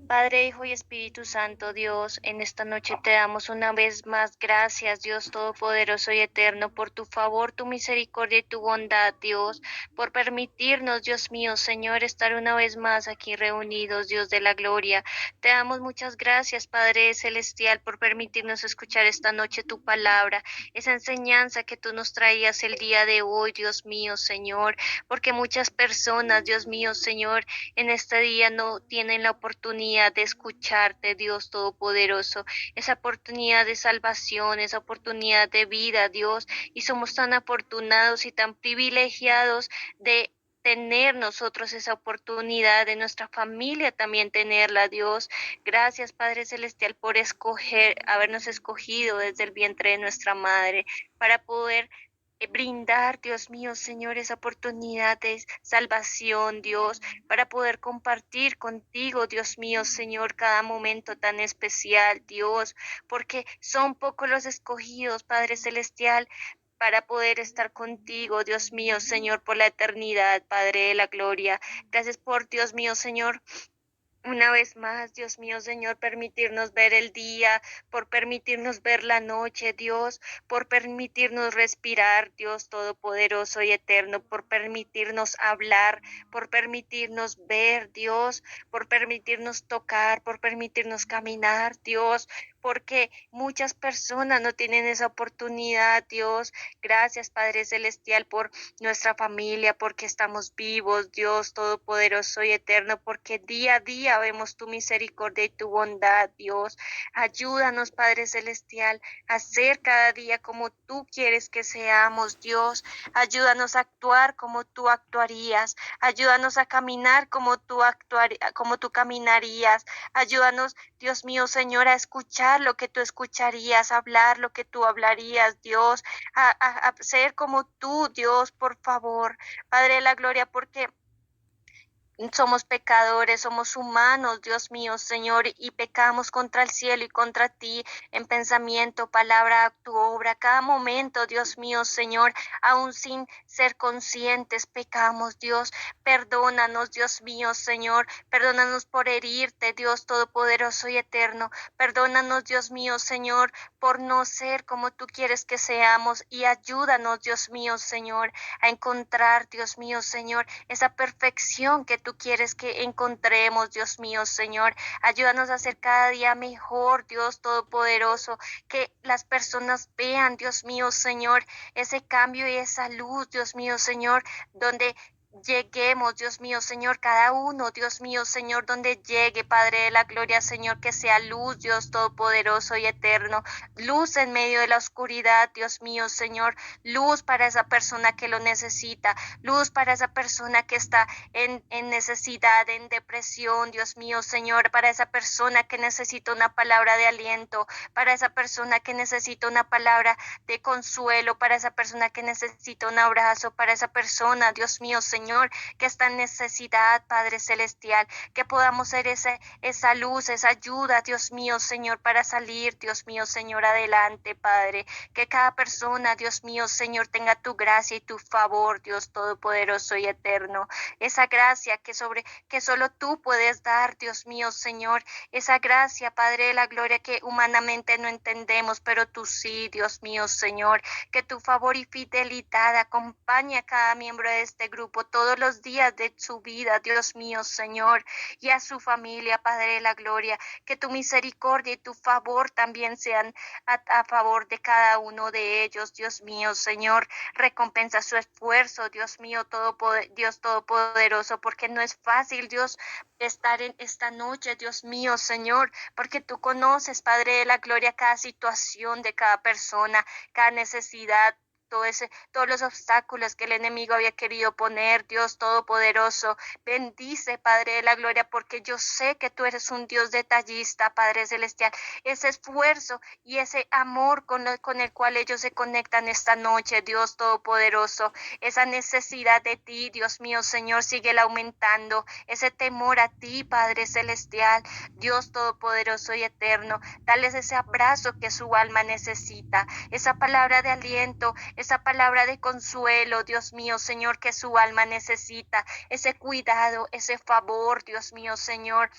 Padre, Hijo y Espíritu Santo, Dios, en esta noche te damos una vez más gracias, Dios Todopoderoso y Eterno, por tu favor, tu misericordia y tu bondad, Dios, por permitirnos, Dios mío, Señor, estar una vez más aquí reunidos, Dios de la gloria. Te damos muchas gracias, Padre Celestial, por permitirnos escuchar esta noche tu palabra, esa enseñanza que tú nos traías el día de hoy, Dios mío, Señor, porque muchas personas, Dios mío, Señor, en este día no tienen la oportunidad oportunidad de escucharte, Dios Todopoderoso, esa oportunidad de salvación, esa oportunidad de vida, Dios, y somos tan afortunados y tan privilegiados de tener nosotros esa oportunidad, de nuestra familia también tenerla, Dios. Gracias, Padre Celestial, por habernos escogido desde el vientre de nuestra madre para poder brindar, Dios mío, Señor, esa oportunidad de salvación, Dios, para poder compartir contigo, Dios mío, Señor, cada momento tan especial, Dios, porque son pocos los escogidos, Padre Celestial, para poder estar contigo, Dios mío, Señor, por la eternidad, Padre de la gloria. Gracias por, Dios mío, Señor, una vez más, Dios mío, Señor, permitirnos ver el día, por permitirnos ver la noche, Dios, por permitirnos respirar, Dios Todopoderoso y Eterno, por permitirnos hablar, por permitirnos ver, Dios, por permitirnos tocar, por permitirnos caminar, Dios, porque muchas personas no tienen esa oportunidad, Dios. Gracias, Padre Celestial, por nuestra familia, porque estamos vivos, Dios Todopoderoso y Eterno, porque día a día vemos tu misericordia y tu bondad, Dios. Ayúdanos, Padre Celestial, a ser cada día como tú quieres que seamos, Dios. Ayúdanos a actuar como tú actuarías. Ayúdanos a caminar como tú caminarías. Ayúdanos, Dios mío, Señor, a escuchar lo que tú escucharías, a hablar lo que tú hablarías, Dios, a ser como tú, Dios, por favor, Padre de la gloria, porque somos pecadores, somos humanos, Dios mío, Señor, y pecamos contra el cielo y contra ti en pensamiento, palabra, acto, obra. Cada momento, Dios mío, Señor, aún sin ser conscientes, pecamos, Dios. Perdónanos, Dios mío, Señor. Perdónanos por herirte, Dios Todopoderoso y Eterno. Perdónanos, Dios mío, Señor, por no ser como tú quieres que seamos. Y ayúdanos, Dios mío, Señor, a encontrar, Dios mío, Señor, esa perfección que tú quieres que encontremos, Dios mío, Señor. Ayúdanos a ser cada día mejor, Dios Todopoderoso, que las personas vean, Dios mío, Señor, ese cambio y esa luz, Dios mío, Señor, donde lleguemos, Dios mío, Señor, cada uno, Dios mío, Señor, donde llegue, Padre de la gloria, Señor, que sea luz, Dios Todopoderoso y Eterno, luz en medio de la oscuridad, Dios mío, Señor, luz para esa persona que lo necesita, luz para esa persona que está en necesidad, en depresión, Dios mío, Señor, para esa persona que necesita una palabra de aliento, para esa persona que necesita una palabra de consuelo, para esa persona que necesita un abrazo, para esa persona, Dios mío, Señor, que está en necesidad, Padre Celestial, que podamos ser esa luz, esa ayuda, Dios mío, Señor, para salir, Dios mío, Señor, adelante, Padre, que cada persona, Dios mío, Señor, tenga tu gracia y tu favor, Dios Todopoderoso y Eterno, esa gracia que solo tú puedes dar, Dios mío, Señor, esa gracia, Padre de la gloria, que humanamente no entendemos, pero tú sí, Dios mío, Señor, que tu favor y fidelidad acompañe a cada miembro de este grupo todos los días de su vida, Dios mío, Señor, y a su familia, Padre de la gloria, que tu misericordia y tu favor también sean a favor de cada uno de ellos, Dios mío, Señor, recompensa su esfuerzo, Dios mío, Dios Todopoderoso, porque no es fácil, Dios, estar en esta noche, Dios mío, Señor, porque tú conoces, Padre de la gloria, cada situación de cada persona, cada necesidad, todos los obstáculos que el enemigo había querido poner, Dios Todopoderoso. Bendice, Padre de la gloria, porque yo sé que tú eres un Dios detallista, Padre Celestial. Ese esfuerzo y ese amor con el cual ellos se conectan esta noche, Dios Todopoderoso. Esa necesidad de ti, Dios mío, Señor, sigue aumentando. Ese temor a ti, Padre Celestial, Dios Todopoderoso y Eterno. Dales ese abrazo que su alma necesita, esa palabra de aliento, esa palabra de consuelo, Dios mío, Señor, que su alma necesita, ese cuidado, ese favor, Dios mío, Señor.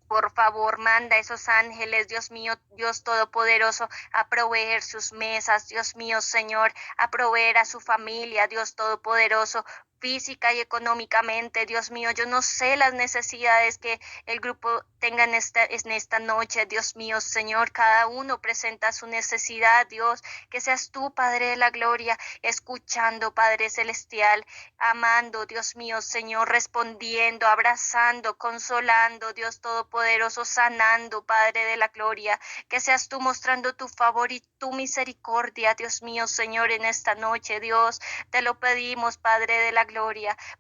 Por favor, manda esos ángeles, Dios mío, Dios Todopoderoso, a proveer sus mesas, Dios mío, Señor, a proveer a su familia, Dios Todopoderoso, física y económicamente, Dios mío. Yo no sé las necesidades que el grupo tenga en esta noche, Dios mío, Señor. Cada uno presenta su necesidad, Dios. Que seas tú, Padre de la gloria, escuchando, Padre celestial, amando, Dios mío, Señor, respondiendo, abrazando, consolando, Dios todopoderoso, sanando, Padre de la gloria. Que seas tú mostrando tu favor y tu misericordia, Dios mío, Señor, en esta noche, Dios. Te lo pedimos, Padre de la gloria.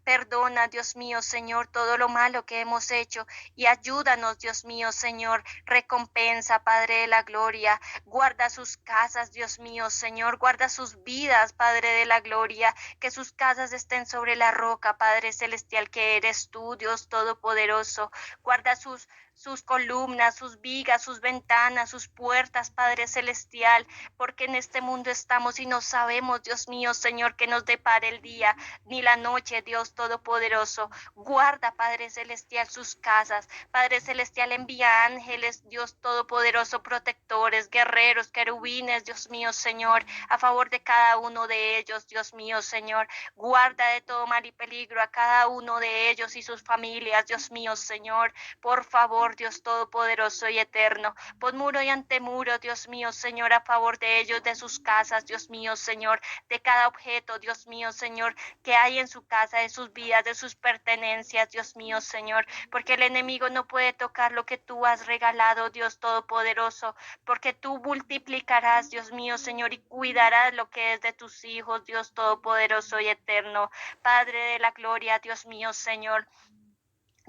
Perdona, Dios mío, Señor, todo lo malo que hemos hecho y ayúdanos, Dios mío, Señor. Recompensa, Padre de la gloria. Guarda sus casas, Dios mío, Señor. Guarda sus vidas, Padre de la gloria. Que sus casas estén sobre la roca, Padre celestial, que eres tú, Dios todopoderoso. Guarda sus columnas, sus vigas, sus ventanas, sus puertas, Padre celestial, porque en este mundo estamos y no sabemos, Dios mío, Señor, que nos depare el día ni la noche, Dios todopoderoso. Guarda, Padre celestial, sus casas. Padre celestial, envía ángeles, Dios todopoderoso, protectores, guerreros, querubines, Dios mío, Señor, a favor de cada uno de ellos, Dios mío, Señor. Guarda de todo mal y peligro a cada uno de ellos y sus familias, Dios mío, Señor. Por favor, Dios todopoderoso y eterno, pon muro y antemuro, Dios mío, Señor, a favor de ellos, de sus casas, Dios mío, Señor, de cada objeto, Dios mío, Señor, que hay en su casa, de sus vidas, de sus pertenencias, Dios mío, Señor, porque el enemigo no puede tocar lo que tú has regalado, Dios todopoderoso, porque tú multiplicarás, Dios mío, Señor, y cuidarás lo que es de tus hijos, Dios todopoderoso y eterno. Padre de la gloria, Dios mío, Señor,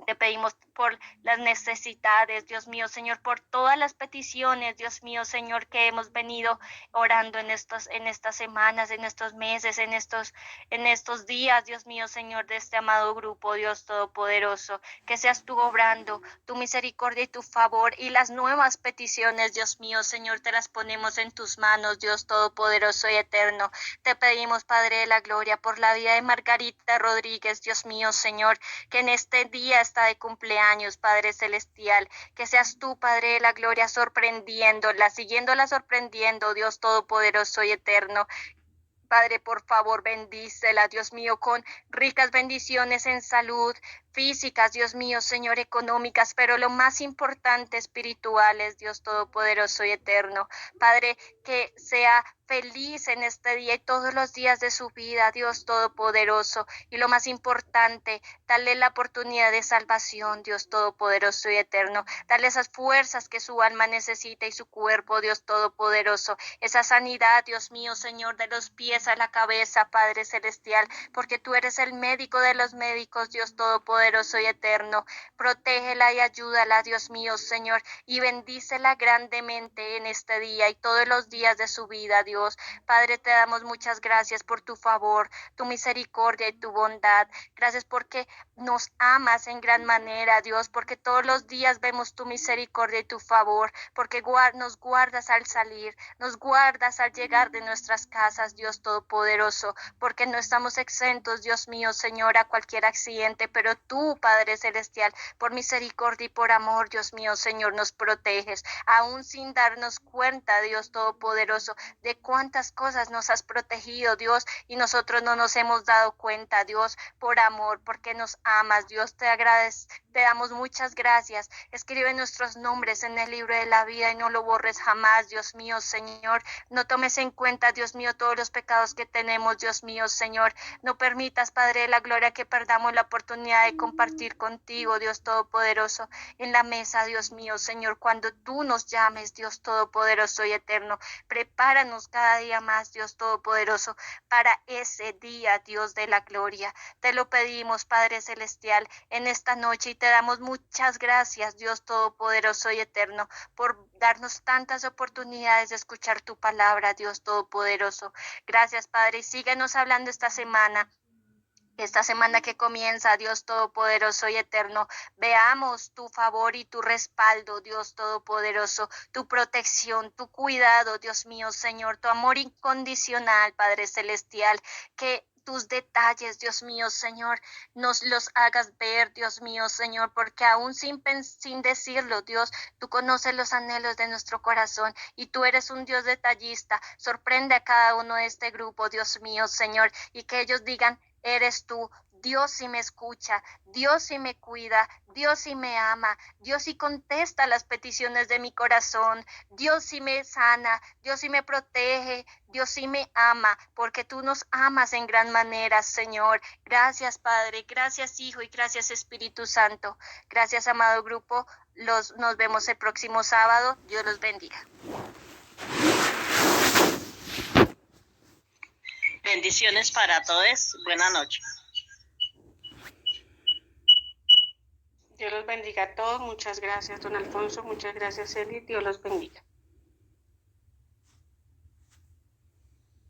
te pedimos por las necesidades, Dios mío, Señor, por todas las peticiones, Dios mío, Señor, que hemos venido orando en estas semanas, en estos meses, en estos días, Dios mío, Señor, de este amado grupo, Dios todopoderoso. Que seas tú obrando tu misericordia y tu favor, y las nuevas peticiones, Dios mío, Señor, te las ponemos en tus manos, Dios todopoderoso y eterno. Te pedimos, Padre de la gloria, por la vida de Margarita Rodríguez, Dios mío, Señor, que en este día está de cumpleaños, Padre celestial. Que seas tú, Padre de la gloria, sorprendiéndola, siguiéndola sorprendiendo, Dios todopoderoso y eterno. Padre, por favor, bendícela, Dios mío, con ricas bendiciones en salud, físicas, Dios mío, Señor, económicas, pero lo más importante, espirituales, Dios todopoderoso y eterno. Padre, que sea feliz en este día y todos los días de su vida, Dios todopoderoso. Y lo más importante, darle la oportunidad de salvación, Dios todopoderoso y eterno. Darle esas fuerzas que su alma necesita y su cuerpo, Dios todopoderoso. Esa sanidad, Dios mío, Señor, de los pies a la cabeza, Padre celestial, porque tú eres el médico de los médicos, Dios todopoderoso y eterno. Protégela y ayúdala, Dios mío, Señor, y bendícela grandemente en este día y todos los días de su vida, Dios. Padre, te damos muchas gracias por tu favor, tu misericordia y tu bondad. Gracias porque nos amas en gran manera, Dios, porque todos los días vemos tu misericordia y tu favor, porque nos guardas al salir, nos guardas al llegar de nuestras casas, Dios todopoderoso, porque no estamos exentos, Dios mío, Señor, a cualquier accidente, pero tú, Padre celestial, por misericordia y por amor, Dios mío, Señor, nos proteges, aún sin darnos cuenta, Dios todopoderoso, de cuántas cosas nos has protegido, Dios, y nosotros no nos hemos dado cuenta, Dios, por amor, porque nos amas, Dios, te damos muchas gracias. Escribe nuestros nombres en el libro de la vida y no lo borres jamás, Dios mío, Señor. No tomes en cuenta, Dios mío, todos los pecados que tenemos, Dios mío, Señor. No permitas, Padre de la gloria, que perdamos la oportunidad de compartir contigo, Dios todopoderoso, en la mesa, Dios mío, Señor, cuando tú nos llames, Dios todopoderoso y eterno. Prepáranos cada día más, Dios todopoderoso, para ese día, Dios de la gloria. Te lo pedimos, Padre celestial, en esta noche, y te damos muchas gracias, Dios todopoderoso y eterno, por darnos tantas oportunidades de escuchar tu palabra, Dios todopoderoso. Gracias, Padre, y síguenos hablando esta semana que comienza, Dios todopoderoso y eterno. Veamos tu favor y tu respaldo, Dios todopoderoso, tu protección, tu cuidado, Dios mío, Señor, tu amor incondicional, Padre celestial, que tus detalles, Dios mío, Señor, nos los hagas ver, Dios mío, Señor, porque aún sin decirlo, Dios, tú conoces los anhelos de nuestro corazón y tú eres un Dios detallista. Sorprende a cada uno de este grupo, Dios mío, Señor, y que ellos digan: eres tú. Dios sí me escucha, Dios sí me cuida, Dios sí me ama, Dios sí contesta las peticiones de mi corazón, Dios sí me sana, Dios sí me protege, Dios sí me ama, porque tú nos amas en gran manera, Señor. Gracias, Padre, gracias, Hijo, y gracias, Espíritu Santo. Gracias, amado grupo. Nos vemos el próximo sábado. Dios los bendiga. Bendiciones para todos. Buenas noches. Dios los bendiga a todos. Muchas gracias, don Alfonso. Muchas gracias, Eli. Dios los bendiga.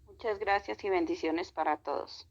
Muchas gracias y bendiciones para todos.